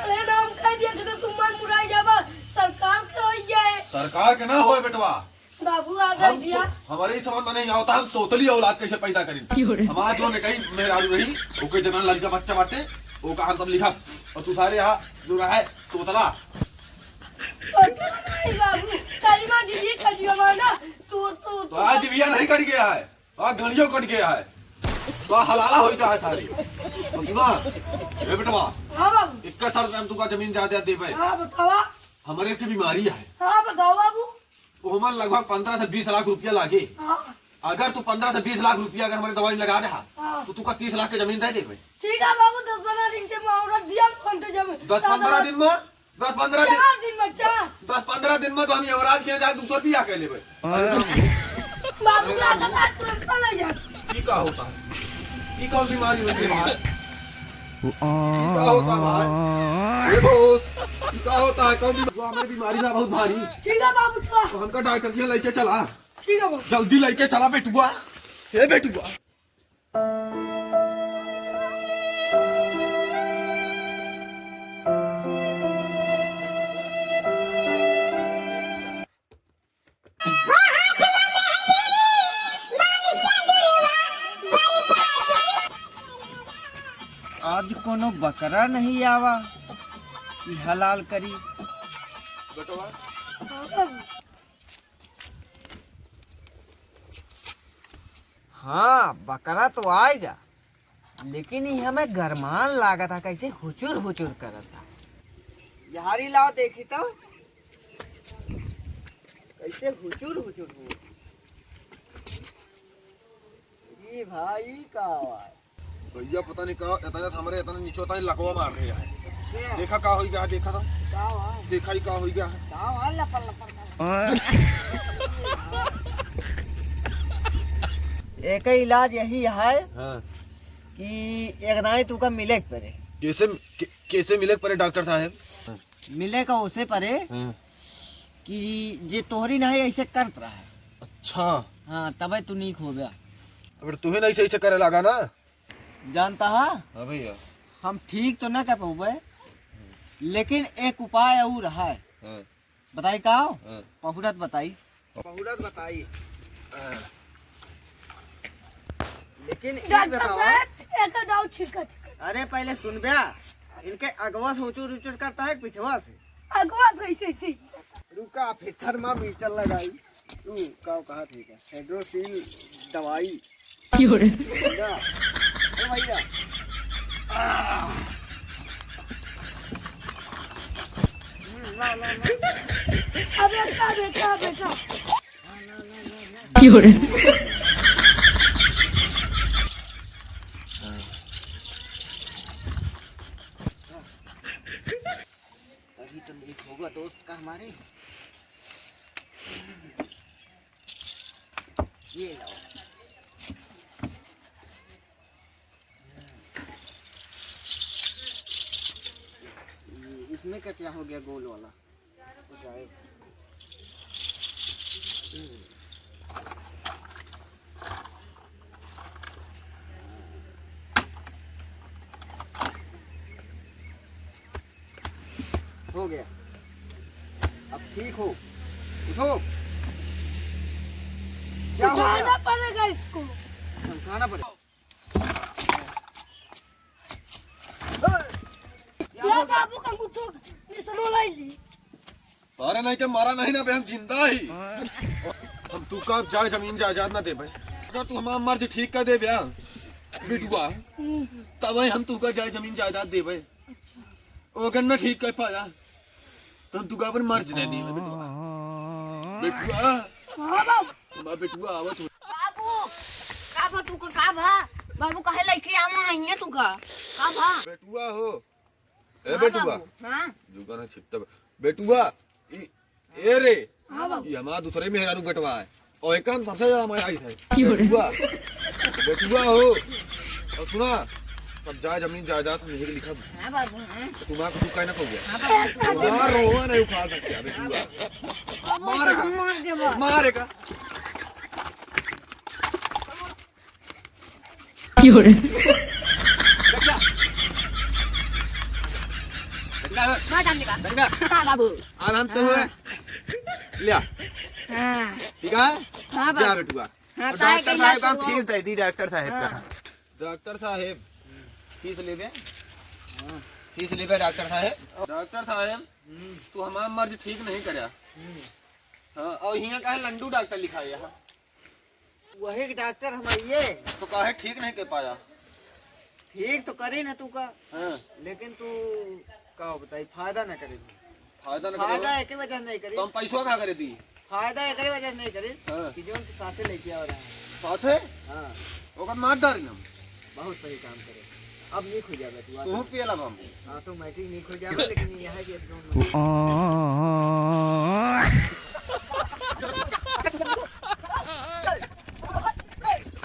पहले नाम कह दिया कि तुम मन मुराई जावा सरकार के हो जाए। सरकार के ना होए बेटवा। बाबू आ गए दिया। हमारे समझ में नहीं आता हम तोतली औलाद कैसे पैदा करें। हमारा जो ने कही मेहरारू रही ओके जना लड़का बच्चा बाटे वो कहा सब लिखा और तू सारे यहाँ जो रहा है तोतला। नहीं बाबू कलिमा जी कलियो माना तो आज बिया नहीं कट गया है आज घड़ियों कट गया है तो हलाला हो जाए सारी। तो सुना ए बेटवा। हाँ बाबू। 21 साल टाइम तुका जमीन जायदाद दे पाए। हाँ बतावा। हमारे एक बीमारी है। हाँ बताओ बाबू। तो हमारे लगभग 15 से 20 लाख रुपया लागे। हाँ। अगर तू 15 से 20 लाख रुपया अगर हमारी दवाई में लगा दे हाँ। तो तुका 30 लाख की जमीन दे दे। ठीक है बाबू 10-15 दिन के मुहूर्त दिया कौन तो जमीन 10-15 दिन में 10-15 दिन 4 दिन में 10-15 दिन में तो हम युवराज के जाके 200 रुपया कह ले बाबू का तुरंत ले जा। ये क्या होता है ये कौन बीमारी होती है भाई क्या होता है भाई ये बहुत क्या होता है कौन हमारी बीमारी ना बहुत भारी। ठीक है बाबू चला तो हमका डॉक्टर के लेके चला। ठीक है बाबू जल्दी लेके चला बेटुआ हे बेटुआ। आज कोनो बकरा नहीं आवा कि हलाल करी। बेटुआ हाँ बकरा तो आएगा लेकिन ये हमें गरमान लागा था कैसे हुचुर हुचुर कर था। झाड़ी लाओ देखी तो कैसे हुचुर हुचुर हो। ये भाई का आवाज भैया पता नहीं कहा इतना हमारे इतना नीचे उतना लकवा मार रहे हैं। अच्छा देखा का हो गया देखा था का आवाज देखा ही का हो गया का आवाज लपल लपल एक ही इलाज यही है हाँ। कि एक दाई तू का मिले परे कैसे मिले परे डॉक्टर साहब मिले का उसे परे हाँ। कि जे तोहरी नहीं ऐसे करत रहा है। अच्छा हाँ तबे तू नीक हो गया। अब तुम्हें नहीं सही से करे लगा ना जानता है हाँ भैया हम ठीक तो ना कर पाऊबे लेकिन एक उपाय और है। हाँ। बताई का हाँ। पहुड़त बताई लेकिन ये डॉक्टर बताओ साहब एक दाव छिका अरे पहले सुन बया इनके अगवा से उचूर उचूर करता है पिछवा से अगवा सही रुका फिर थर्मामीटर लगाई तू कहा ठीक है हाइड्रोसील दवाई भैया ला ला ला अब बेटा तभी तो नीक होगा दोस्त का हमारे। ये लाओ इसमें का क्या हो गया गोल वाला हो गया। अब ठीक हो उठो क्या हो गया उठाना पड़ेगा इसको उठाना पड़ेगा। या बाबू का कुछ निशान लाई ली सारे नहीं के मारा नहीं ना बे हम जिंदा ही हम तू का जाए जमीन जायदाद ना दे भाई अगर तू हमारा मर्ज ठीक कर दे भैया बिटुआ तब हम तू का जाए जमीन जायदाद दे भाई अगर ना ठीक कर पाया तो हम तू का अपन मर्ज दे दी बिटुआ बिटुआ हां बाबू मैं बिटुआ आवत बाबू का बा तू का भा बाबू कहे लेके आवा है तू का भा बेटुआ हो ए बेटुआ हां जुगा ना छिपता बेटुआ ए रे हां बाबू ये हमारा दूसरे में हजारों बेटवा है और एक काम सबसे ज्यादा हमारा आई है बेटुआ बेटुआ हो और सुना सब जाए जमीन जायदाद हम यही लिखा हां बाबू तुम्हारा तू कहना हो गया तुम्हारा रोवा नहीं उखाड़ सकता बेटुआ मारेगा मारेगा मैं जान निकाल चंगा हाँ बाबू अब हम तो हुए लिया हाँ ठीक है हाँ जा बाबू बेटुआ हाँ और काहे डॉक्टर के साहब का इलाज फीस दे दी डॉक्टर साहब का हाँ। डॉक्टर साहब फीस लेबे फीस लेबे डॉक्टर साहब डॉक्टर साहब तू हमारा मर्ज ठीक नहीं करया हाँ और यहाँ का है लंडू डॉक्टर लिखा है यहाँ वही डॉक्टर हम ये तो काहे ठीक नहीं कर पाया ठीक तो करे ना तू का हाँ लेकिन तू का बताई फायदा ना करे फायदा न फायदा करे एक वजह नहीं करे तो हम पैसों का करे दी फायदा एक वजह नहीं करे हाँ। कि जो तू साथे लेके आ रहा है साथे हाँ ओकर मार डारी ना बहुत सही काम करे अब नहीं खो जावे तू तू पियला हम ऑटोमेटिक नहीं खो जावे लेकिन यह है कि एकदम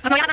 हम यहाँ